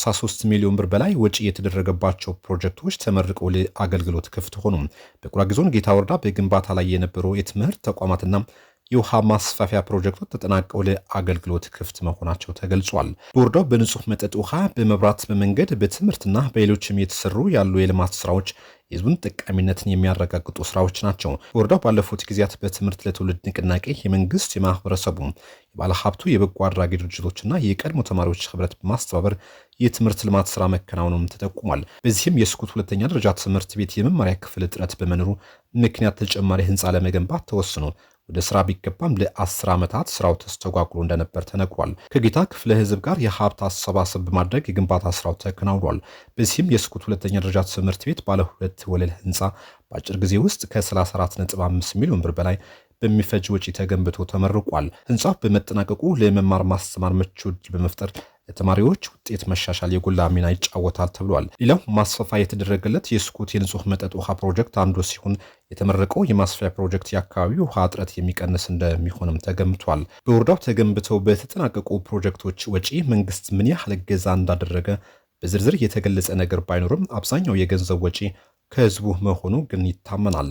ከ3 ሚሊዮን ብር በላይ ወጪ የተደረገባቸው ፕሮጀክቶች ተመርቀው ለአገልግሎት ክፍት ሆኑ። በጉራጌ ዞን ጌታ ወረዳ በግንባታ ላይ የነበሩ የትምህርት ተቋማትና የውሃ ማስፋፊያ ፕሮጀክቶች ተጠናቀው ለአገልግሎት ክፍት መሆናቸው ተገልጿል። በወረዳው በንጹህ መጠጥ ውሃ፣ በመብራት፣ በመንገድ፣ በትምህርትና በሌሎችም የተሰሩ ያሉ የልማት ስራዎች የህዝቡን ጠቃሚነትን የሚያረጋግጡ ስራዎች ናቸው። ወረዳው ባለፉት ጊዜያት በትምህርት ለትውልድ ንቅናቄ የመንግስት፣ የማህበረሰቡ፣ የባለ ሀብቱ፣ የበጎ አድራጊ ድርጅቶችና የቀድሞ ተማሪዎች ህብረት በማስተባበር የትምህርት ልማት ስራ መከናወኑም ተጠቁሟል። በዚህም የስኩት ሁለተኛ ደረጃ ትምህርት ቤት የመማሪያ ክፍል እጥረት በመኖሩ ምክንያት ተጨማሪ ህንፃ ለመገንባት ተወስኖ ወደ ስራ ቢገባም ለ10 ዓመታት ስራው ተስተጓጉሎ እንደነበር ተነግሯል። ከጌታ ክፍለ ህዝብ ጋር የሀብት አሰባሰብ በማድረግ የግንባታ ስራው ተከናውኗል። በዚህም የስኩት ሁለተኛ ደረጃ ትምህርት ቤት ባለ 2 ወለል ህንፃ በአጭር ጊዜ ውስጥ ከ34.5 ሚሊዮን ብር በላይ በሚፈጅ ወጪ ተገንብቶ ተመርቋል። ህንፃው በመጠናቀቁ ለመማር ማስተማር ምቹ ዕድል በመፍጠር ለተማሪዎች ውጤት መሻሻል የጎላ ሚና ይጫወታል ተብሏል። ሌላው ማስፋፋያ የተደረገለት የስኩት የንጹህ መጠጥ ውሃ ፕሮጀክት አንዱ ሲሆን የተመረቀው የማስፋፊያ ፕሮጀክት የአካባቢው ውሃ እጥረት የሚቀንስ እንደሚሆንም ተገምቷል። በወረዳው ተገንብተው በተጠናቀቁ ፕሮጀክቶች ወጪ መንግስት ምን ያህል እገዛ እንዳደረገ በዝርዝር የተገለጸ ነገር ባይኖርም አብዛኛው የገንዘብ ወጪ ከህዝቡ መሆኑ ግን ይታመናል።